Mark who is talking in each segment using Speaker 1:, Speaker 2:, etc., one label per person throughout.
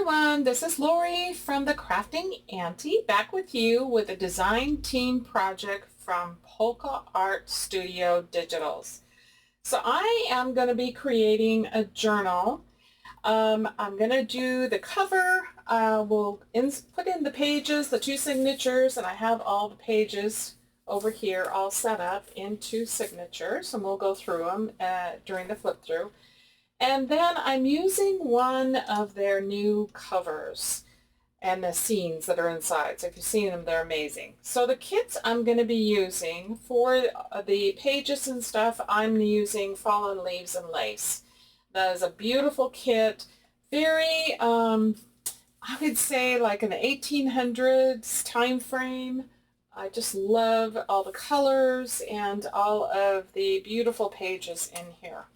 Speaker 1: everyone, this is Lori from the Crafting Auntie, back with you with a design team project from Polka Art Studio Digitals. So I am going to be creating a journal. I'm going to do the cover. We'll put in the pages, the 2 signatures, and I have all the pages over here all set up into signatures, and we'll go through them during the flip through. And then I'm using one of their new covers and the scenes that are inside. So if you've seen them, they're amazing. So the kits I'm going to be using for the pages and stuff, I'm using Fallen Leaves and Lace. That is a beautiful kit, very, I would say like an 1800s time frame. I just love all the colors and all of the beautiful pages in here.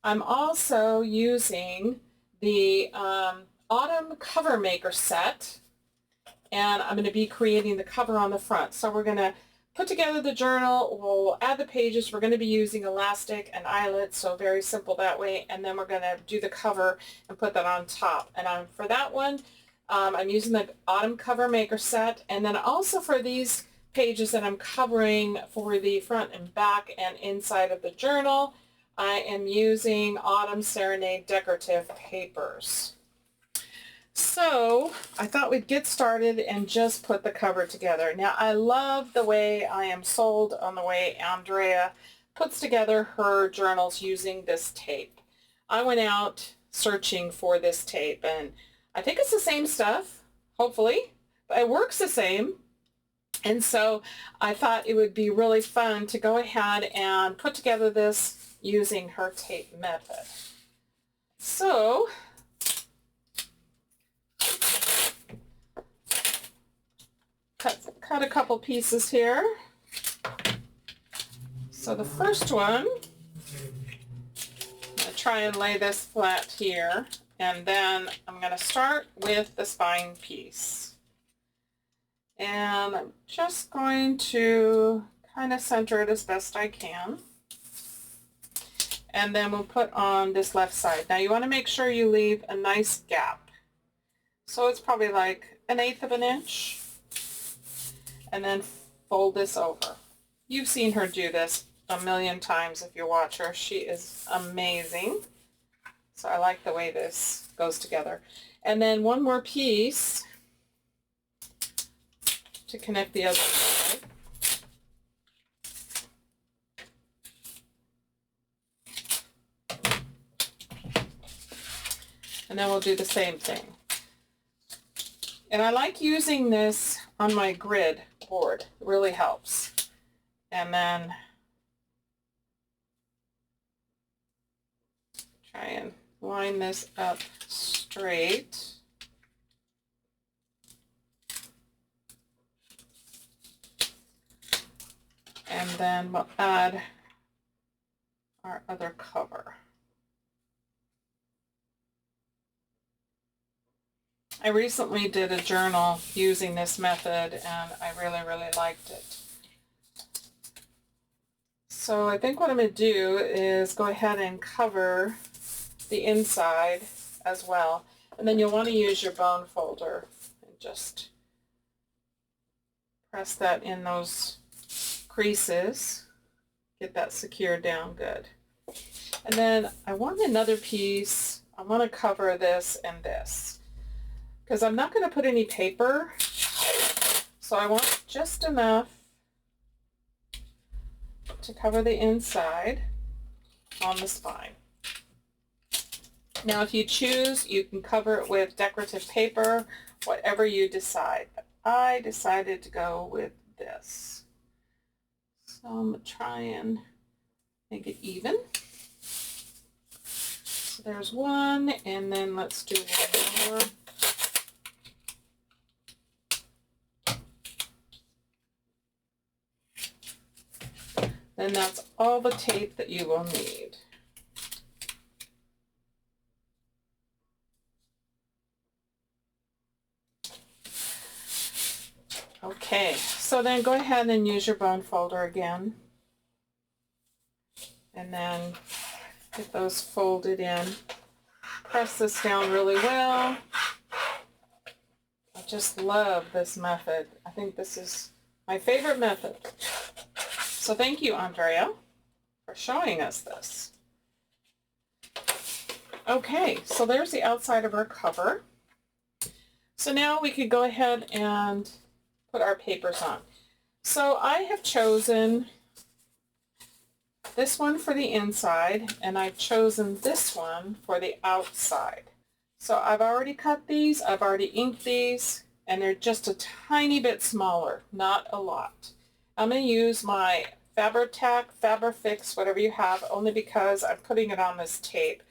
Speaker 1: I'm also using the Autumn Cover Maker set, and I'm going to be creating the cover on the front. So we're going to put together the journal, we'll add the pages, we're going to be using elastic and eyelets, so very simple that way, and then we're going to do the cover and put that on top. And for that one, I'm using the Autumn Cover Maker set, and then also for these pages that I'm covering for the front and back and inside of the journal, I am using Autumn Serenade decorative papers. So I thought we'd get started and just put the cover together. Now I love the way I am sold on the way Andrea puts together her journals using this tape. I went out searching for this tape, and I think it's the same stuff, hopefully, but it works the same. And so I thought it would be really fun to go ahead and put together this using her tape method. So cut a couple pieces here. So the first one, I'm going to try and lay this flat here, and then I'm going to start with the spine piece. And I'm just going to kind of center it as best I can. And then we'll put on this left side. Now you want to make sure you leave a nice gap. So it's probably like 1/8 of an inch. And then fold this over. You've seen her do this a million times if you watch her. She is amazing. So I like the way this goes together. And then one more piece to connect the other side. And then we'll do the same thing. And I like using this on my grid board. It really helps. And then try and line this up straight. And then we'll add our other cover. I recently did a journal using this method, and I really, really liked it. So I think what I'm going to do is go ahead and cover the inside as well. And then you'll want to use your bone folder and just press that in those creases. Get that secured down good. And then I want another piece. I want to cover this and this, because I'm not going to put any paper, so I want just enough to cover the inside on the spine. Now if you choose, you can cover it with decorative paper, whatever you decide. But I decided to go with this. So I'm going to try and make it even. So there's one, and then let's do one more. Then that's all the tape that you will need. Okay, so then go ahead and use your bone folder again. And then get those folded in press this down really well. I just love this method. I think this is my favorite method. So thank you, Andrea, for showing us this. Okay, so there's the outside of our cover. So now we could go ahead and put our papers on. So I have chosen this one for the inside, and I've chosen this one for the outside. So I've already cut these, I've already inked these, and they're just a tiny bit smaller, not a lot. I'm going to use my Fabri-Tac, Fabri-Fix, whatever you have, only because I'm putting it on this tape.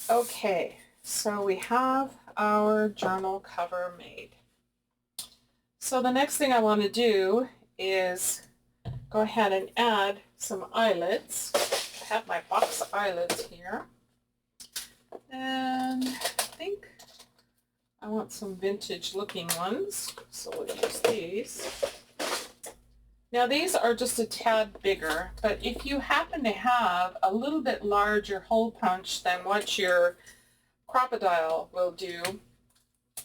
Speaker 1: Okay, so we have our journal cover made. So the next thing I want to do is go ahead and add some eyelets. I have my box of eyelets here. And I think I want some vintage looking ones, so we'll use these. Now these are just a tad bigger, but if you happen to have a little bit larger hole punch than what your crocodile will do,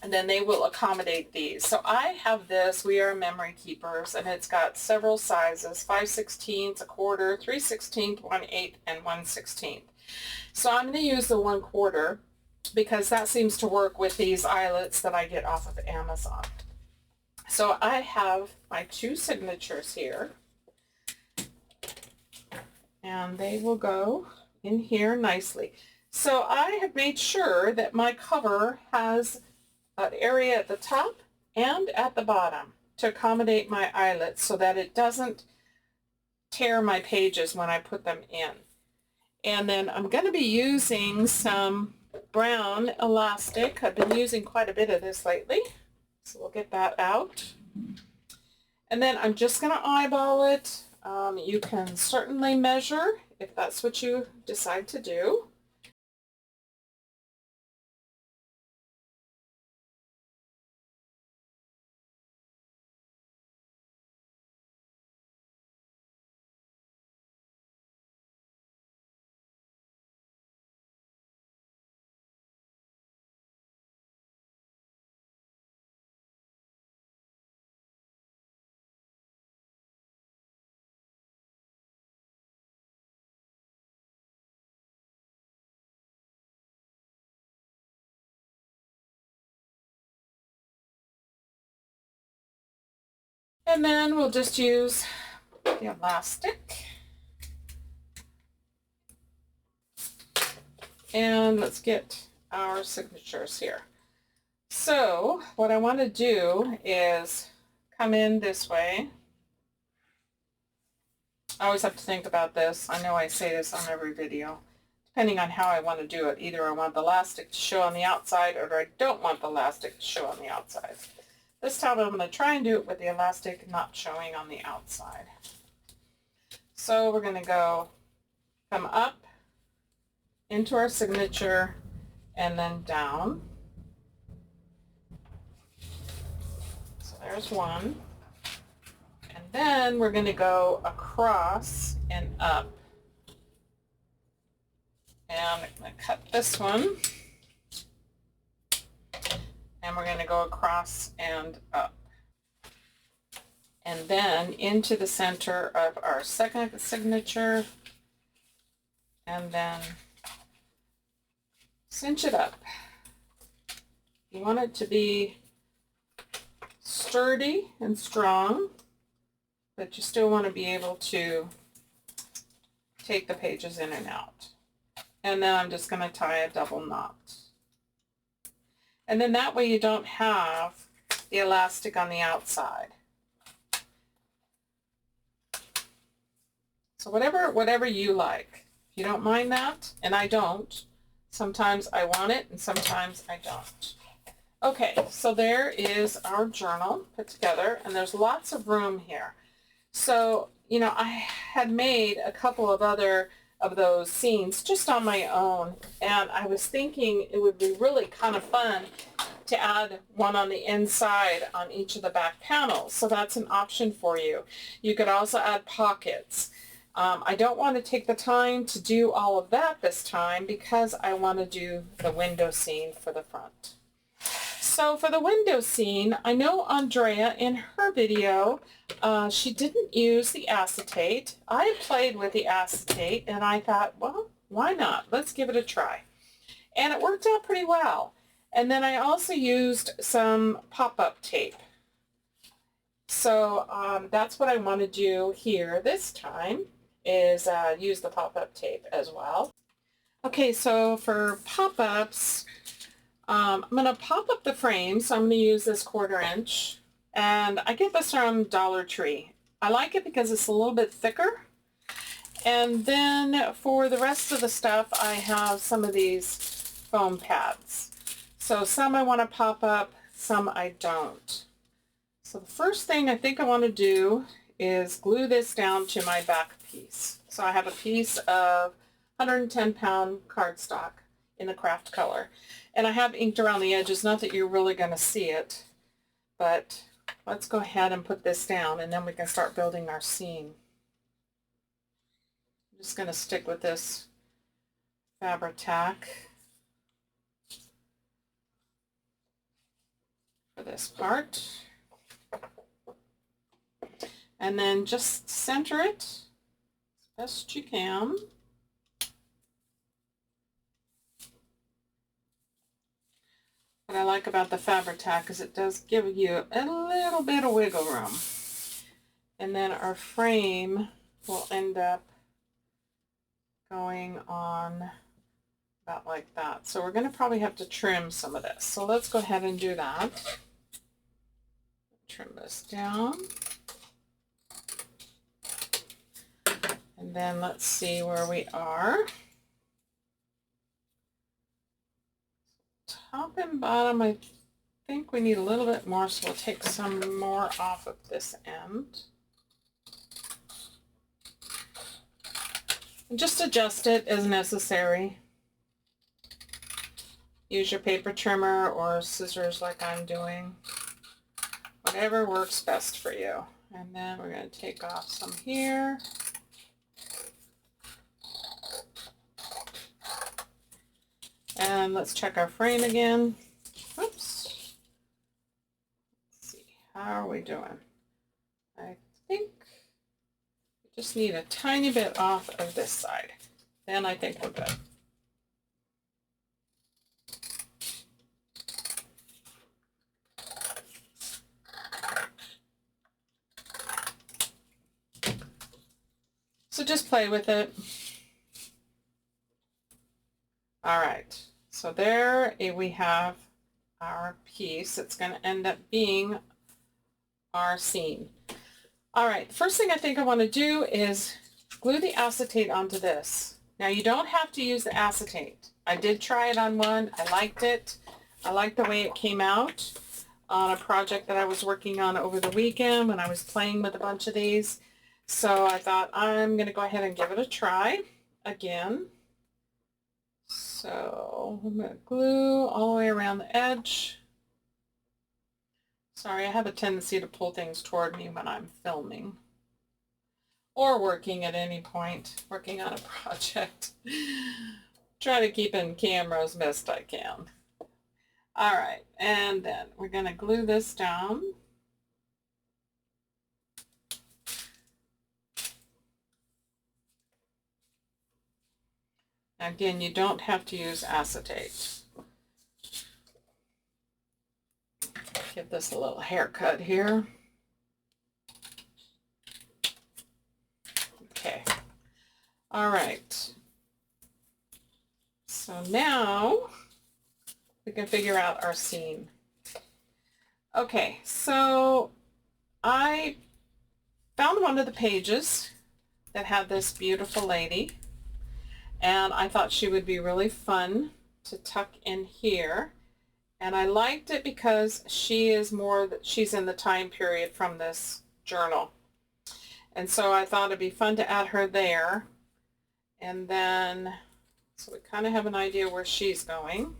Speaker 1: and then they will accommodate these. So I have this, We Are Memory Keepers, and it's got several sizes, 5/16, a quarter, 3/16, 1/8, and 1/16. So I'm going to use the 1/4 because that seems to work with these eyelets that I get off of Amazon. So I have my 2 signatures here, and they will go in here nicely. So I have made sure that my cover has an area at the top and at the bottom to accommodate my eyelets so that it doesn't tear my pages when I put them in. And then I'm going to be using some brown elastic. I've been using quite a bit of this lately. So we'll get that out. And then I'm just going to eyeball it. You can certainly measure if that's what you decide to do. And then we'll just use the elastic. And let's get our signatures here. So what I want to do is come in this way. I always have to think about this. I know I say this on every video. Depending on how I want to do it. Either I want the elastic to show on the outside or I don't want the elastic to show on the outside. This time I'm going to try and do it with the elastic not showing on the outside. So we're going to come up into our signature and then down. So there's one. And then we're going to go across and up. And I'm going to cut this one. And we're going to go across and up. And then into the center of our second signature. And then cinch it up. You want it to be sturdy and strong, but you still want to be able to take the pages in and out. And then I'm just going to tie a double knot. And then that way you don't have the elastic on the outside. So whatever you like. If you don't mind that, and I don't, Sometimes I want it and sometimes I don't. Okay, so there is our journal put together, and there's lots of room here. So, you know, I had made a couple of other of those scenes just on my own, and I was thinking it would be really kind of fun to add one on the inside on each of the back panels. So that's an option for you. You could also add pockets. I don't want to take the time to do all of that this time because I want to do the window scene for the front. So for the window scene, I know Andrea in her video, she didn't use the acetate. I played with the acetate and I thought, well, why not? Let's give it a try. And it worked out pretty well. And then I also used some pop-up tape. So that's what I want to do here this time, is use the pop-up tape as well. Okay, so for pop-ups, I'm going to pop up the frame, so I'm going to use this 1/4 inch, and I get this from Dollar Tree. I like it because it's a little bit thicker. And then for the rest of the stuff, I have some of these foam pads. So some I want to pop up, some I don't. So the first thing I think I want to do is glue this down to my back piece. So I have a piece of 110-pound cardstock in the craft color. And I have inked around the edges, not that you're really going to see it, but let's go ahead and put this down and then we can start building our scene. I'm just going to stick with this Fabri-Tac for this part. And then just center it as best you can. What I like about the Fabri-Tac is it does give you a little bit of wiggle room. And then our frame will end up going on about like that. So we're going to probably have to trim some of this. So let's go ahead and do that. Trim this down. And then let's see where we are. Top and bottom, I think we need a little bit more, so we'll take some more off of this end. And just adjust it as necessary. Use your paper trimmer or scissors like I'm doing. Whatever works best for you. And then we're going to take off some here. And let's check our frame again. Oops. Let's see, how are we doing? I think we just need a tiny bit off of this side. Then I think we're good. So just play with it. All right, so there we have our piece. It's going to end up being our scene. All right, the first thing I think I want to do is glue the acetate onto this. Now you don't have to use the acetate. I did try it on one. I liked it. I liked the way it came out on a project that I was working on over the weekend when I was playing with a bunch of these. So I thought I'm going to go ahead and give it a try again. So I'm going to glue all the way around the edge. Sorry, I have a tendency to pull things toward me when I'm filming or working at any point, working on a project. Try to keep in camera as best I can. All right, and then we're going to glue this down. Again, you don't have to use acetate. Give this a little haircut here. Okay. All right. So now we can figure out our scene. Okay, so I found one of the pages that had this beautiful lady, and I thought she would be really fun to tuck in here. And I liked it because she's in the time period from this journal. And so I thought it'd be fun to add her there. And then, so we kind of have an idea where she's going.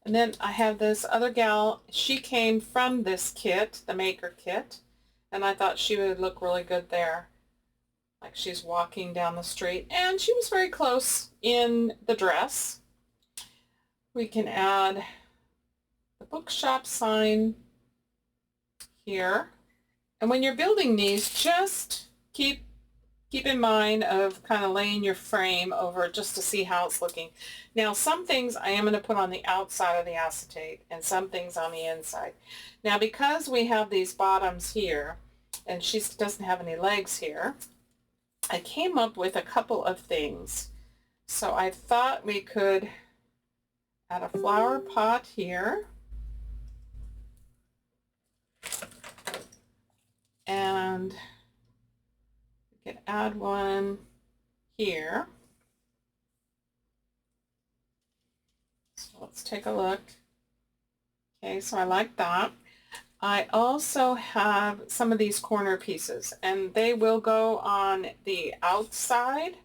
Speaker 1: And then I have this other gal. She came from this kit, the maker kit. And I thought she would look really good there. Like she's walking down the street. And she was very close in the dress. We can add the bookshop sign here. And when you're building these, just keep in mind of kind of laying your frame over just to see how it's looking. Now, some things I am going to put on the outside of the acetate and some things on the inside. Now, because we have these bottoms here and she doesn't have any legs here, I came up with a couple of things. So I thought we could add a flower pot here. And we could add one here. So let's take a look. Okay, so I like that. I also have some of these corner pieces, and they will go on the outside,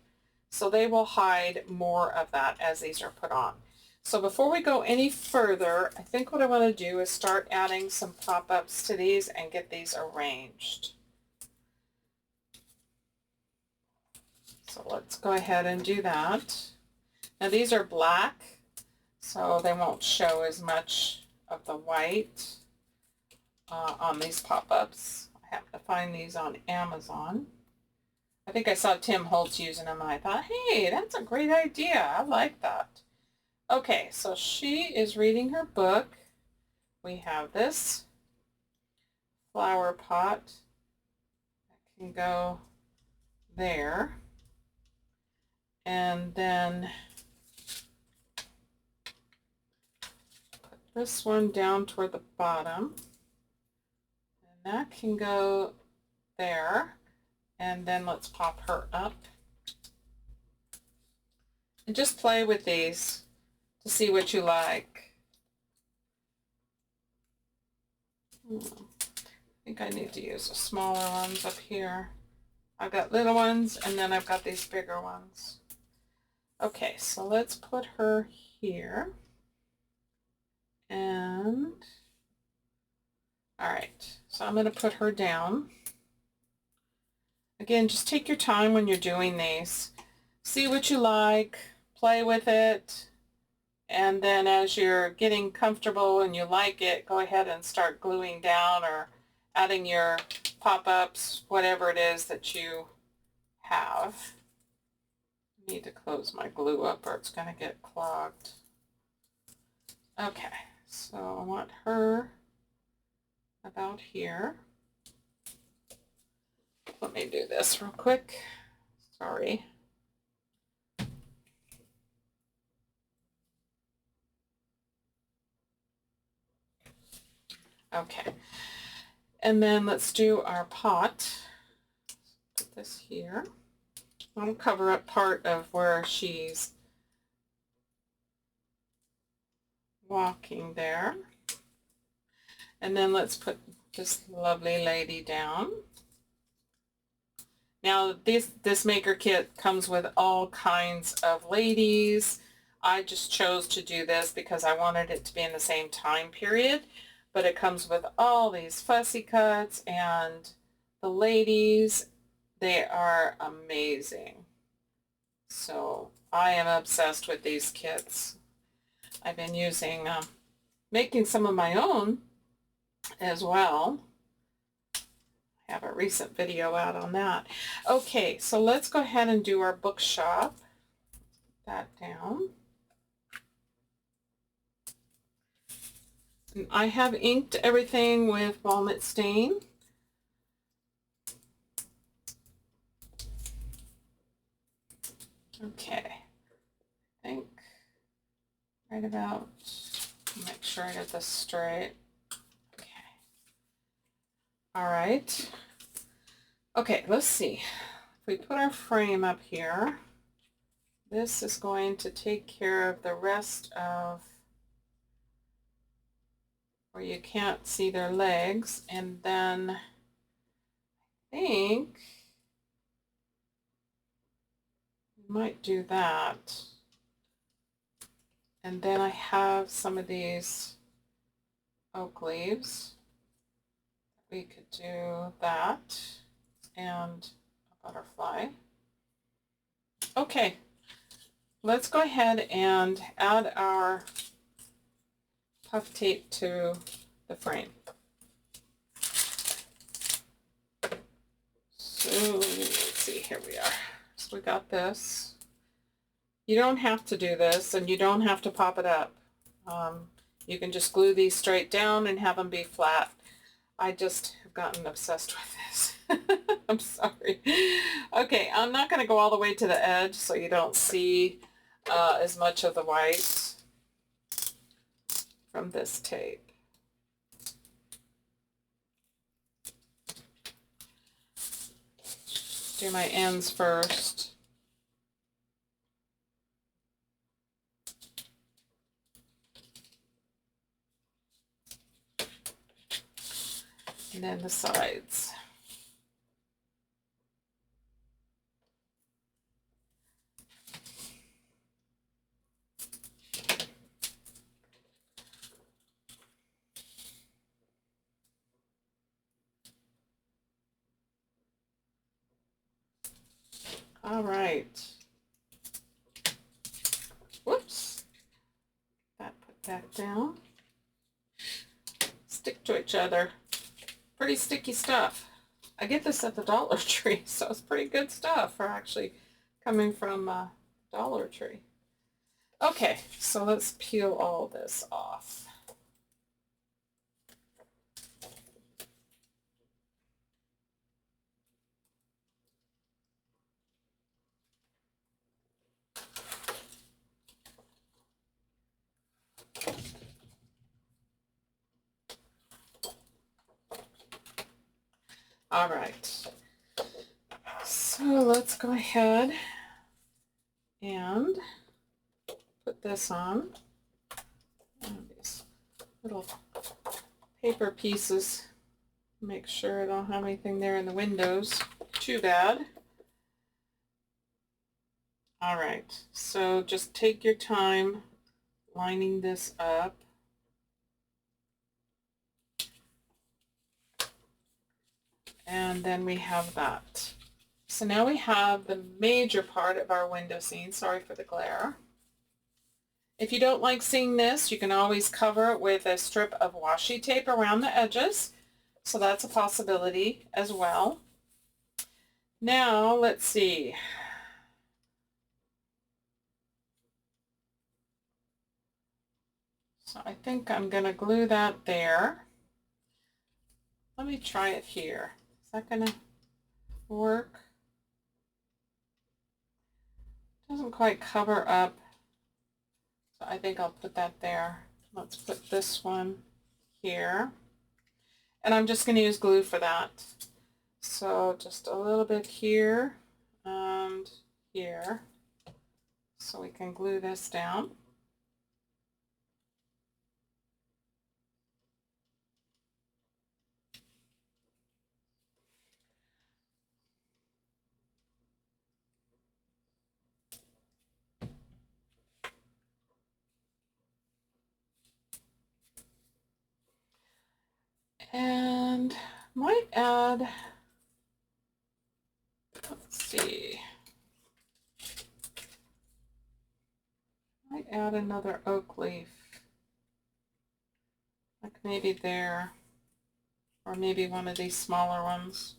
Speaker 1: so they will hide more of that as these are put on. So before we go any further, I think what I want to do is start adding some pop-ups to these and get these arranged. So let's go ahead and do that. Now these are black, so they won't show as much of the white on these pop-ups. I happen to find these on Amazon. I think I saw Tim Holtz using them and I thought, hey, that's a great idea. I like that. Okay, so she is reading her book. We have this flower pot that can go there. And then put this one down toward the bottom. And that can go there. And then let's pop her up. And just play with these to see what you like. I think I need to use the smaller ones up here. I've got little ones and then I've got these bigger ones. Okay, so let's put her here. And, all right, so I'm going to put her down. Again, just take your time when you're doing these. See what you like, play with it, and then as you're getting comfortable and you like it, go ahead and start gluing down or adding your pop-ups, whatever it is that you have. I need to close my glue up or it's going to get clogged. Okay, so I want her about here. Let me do this real quick. Sorry. Okay, and then let's do our pot. Put this here. I'll cover up part of where she's walking there. And then let's put this lovely lady down. Now this maker kit comes with all kinds of ladies. I just chose to do this because I wanted it to be in the same time period, but it comes with all these fussy cuts and the ladies, they are amazing. So I am obsessed with these kits. I've been using, making some of my own as well. I have a recent video out on that. Okay, so let's go ahead and do our bookshop. Put that down. And I have inked everything with walnut stain. Okay, I think right about, make sure I get this straight. Okay. All right. Okay, let's see. If we put our frame up here, this is going to take care of the rest of where you can't see their legs, and then I think we might do that. And then I have some of these oak leaves. We could do that and a butterfly. Okay, let's go ahead and add our puff tape to the frame. So let's see, here we are. So we got this. You don't have to do this, and you don't have to pop it up. You can just glue these straight down and have them be flat. I just have gotten obsessed with this. I'm sorry. Okay, I'm not going to go all the way to the edge so you don't see as much of the white from this tape. Do my ends first. And then the sides. All right. Whoops. Put that down. Stick to each other. Pretty sticky stuff. I get this at the Dollar Tree, so it's pretty good stuff for actually coming from Dollar Tree. Okay, so let's peel all this off. All right, so let's go ahead and put this on. These little paper pieces, make sure I don't have anything there in the windows too bad. All right, so just take your time lining this up. And then we have that. So now we have the major part of our window scene. Sorry for the glare. If you don't like seeing this, you can always cover it with a strip of washi tape around the edges. So that's a possibility as well. Now let's see. So I think I'm going to glue that there. Let me try it here. Is that going to work? Doesn't quite cover up. So I think I'll put that there. Let's put this one here. And I'm just going to use glue for that. So just a little bit here and here. So we can glue this down. And might add, let's see, might add another oak leaf, like maybe there, or maybe one of these smaller ones,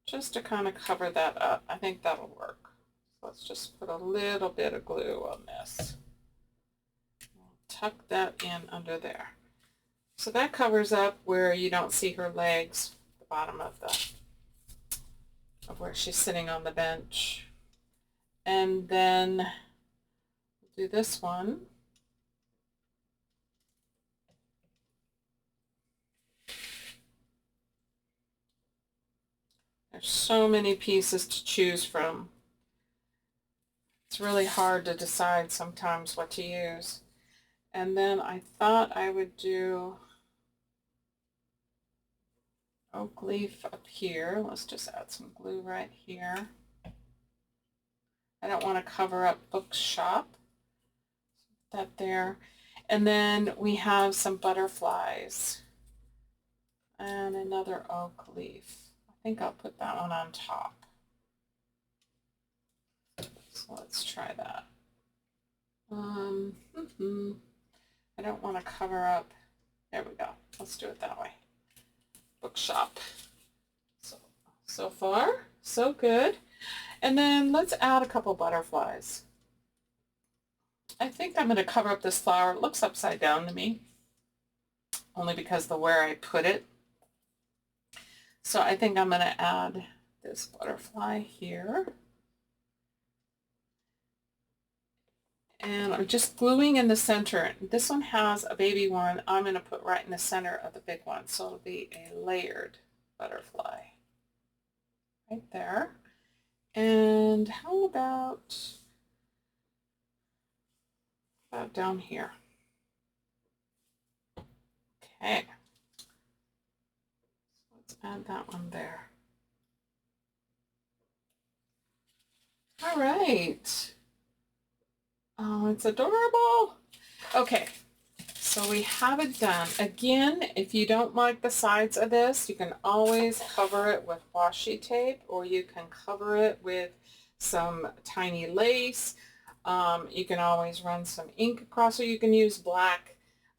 Speaker 1: just to kind of cover that up. I think that'll work. So let's just put a little bit of glue on this. Tuck that in under there. So that covers up where you don't see her legs, the bottom of where she's sitting on the bench. And then do this one. There's so many pieces to choose from. It's really hard to decide sometimes what to use. And then I thought I would do oak leaf up here. Let's just add some glue right here. I don't want to cover up bookshop. That there. And then we have some butterflies and another oak leaf. I think I'll put that one on top. So let's try that. I don't want to cover up. There we go. Let's do it that way. Bookshop. So far, so good. And then let's add a couple butterflies. I think I'm going to cover up this flower. It looks upside down to me, only because of where I put it. So I think I'm going to add this butterfly here. And I'm just gluing in the center. This one has a baby one. I'm going to put right in the center of the big one. So it'll be a layered butterfly right there. And how about down here? Okay. So let's add that one there. All right. Oh, it's adorable. Okay, so we have it done. Again, if you don't like the sides of this, you can always cover it with washi tape, or you can cover it with some tiny lace. You can always run some ink across, or you can use black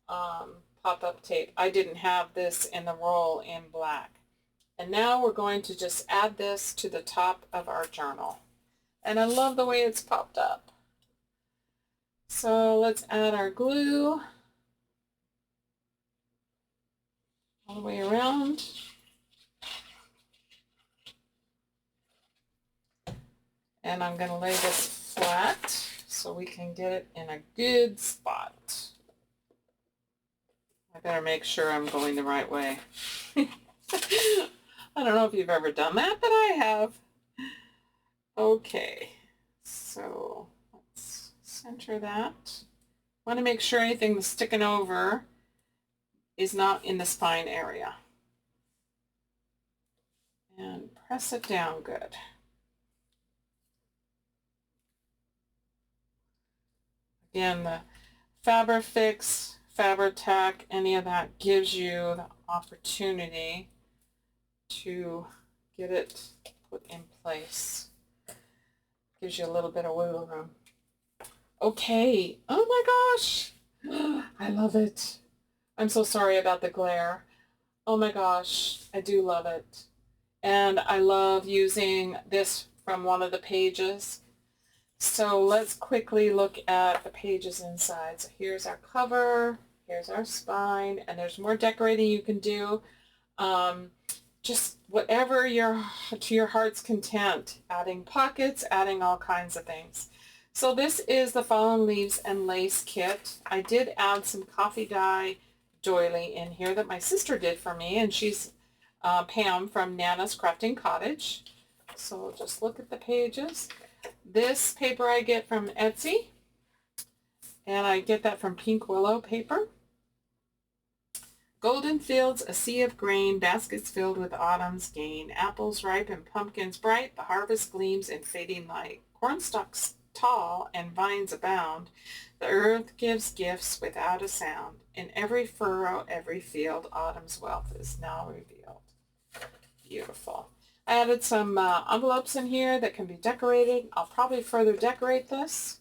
Speaker 1: pop-up tape. I didn't have this in the roll in black. And now we're going to just add this to the top of our journal. And I love the way it's popped up. So let's add our glue all the way around. And I'm going to lay this flat so we can get it in a good spot. I better make sure I'm going the right way. I don't know if you've ever done that, but I have. Okay, so let's center that. Want to make sure anything that's sticking over is not in the spine area. And press it down good. Again, the Fabrifix, Fabri-Tac, any of that gives you the opportunity to get it put in place. Gives you a little bit of wiggle room. Okay, oh my gosh, I love it. I'm so sorry about the glare. Oh my gosh, I do love it. And I love using this from one of the pages. So let's quickly look at the pages inside. So here's our cover, here's our spine, and there's more decorating you can do. Just whatever to your heart's content, adding pockets, adding all kinds of things. So this is the Fallen Leaves and Lace kit. I did add some coffee dye doily in here that my sister did for me, and she's Pam from Nana's Crafting Cottage. So just look at the pages. This paper I get from Etsy, and I get that from Pink Willow paper. Golden fields, a sea of grain, baskets filled with autumn's gain. Apples ripe and pumpkins bright, the harvest gleams in fading light. Cornstalks tall and vines abound. The earth gives gifts without a sound. In every furrow, every field, autumn's wealth is now revealed. Beautiful. I added some envelopes in here that can be decorated. I'll probably further decorate this.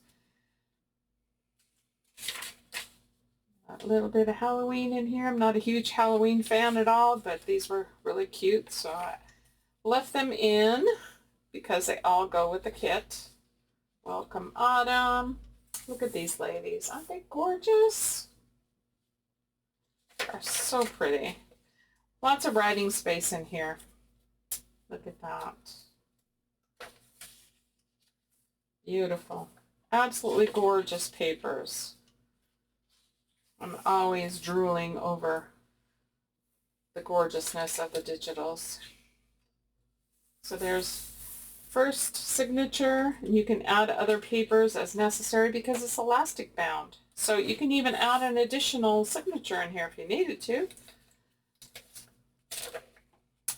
Speaker 1: A little bit of Halloween in here. I'm not a huge Halloween fan at all, but these were really cute, so I left them in because they all go with the kit. Welcome Autumn. Look at these ladies. Aren't they gorgeous? They're so pretty. Lots of writing space in here. Look at that. Beautiful. Absolutely gorgeous papers. I'm always drooling over the gorgeousness of the digitals. So there's first signature. You can add other papers as necessary because it's elastic bound. So you can even add an additional signature in here if you needed to.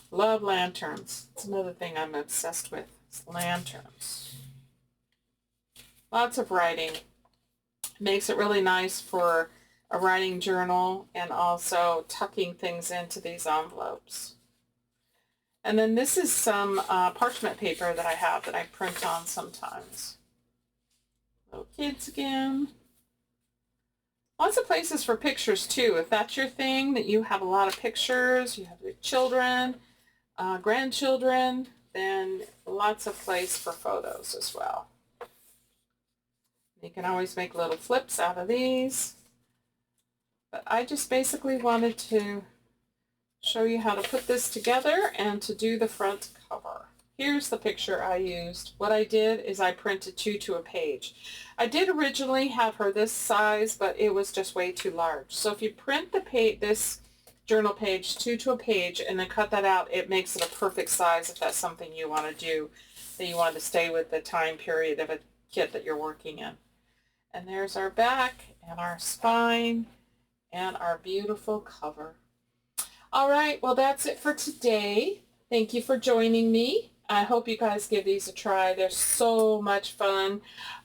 Speaker 1: Love lanterns. It's another thing I'm obsessed with. It's lanterns. Lots of writing. Makes it really nice for a writing journal and also tucking things into these envelopes. And then this is some parchment paper that I have that I print on sometimes. Little kids again. Lots of places for pictures too. If that's your thing, that you have a lot of pictures, you have your children, grandchildren, then lots of place for photos as well. You can always make little flips out of these. But I just basically wanted to show you how to put this together and to do the front cover. Here's the picture I used. What I did is I printed 2 to a page. I did originally have her this size, but it was just way too large. So if you print the this journal page 2 to a page and then cut that out, it makes it a perfect size if that's something you want to do, that you want to stay with the time period of a kit that you're working in. And there's our back and our spine and our beautiful cover. All right, well, that's it for today. Thank you for joining me. I hope you guys give these a try. They're so much fun.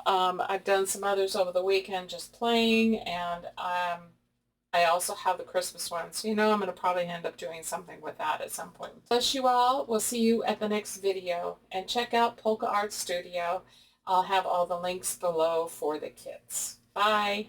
Speaker 1: I've done some others over the weekend just playing, and I also have the Christmas ones. You know, I'm going to probably end up doing something with that at some point. Bless you all. We'll see you at the next video. And check out Polka Art Studio. I'll have all the links below for the kits. Bye.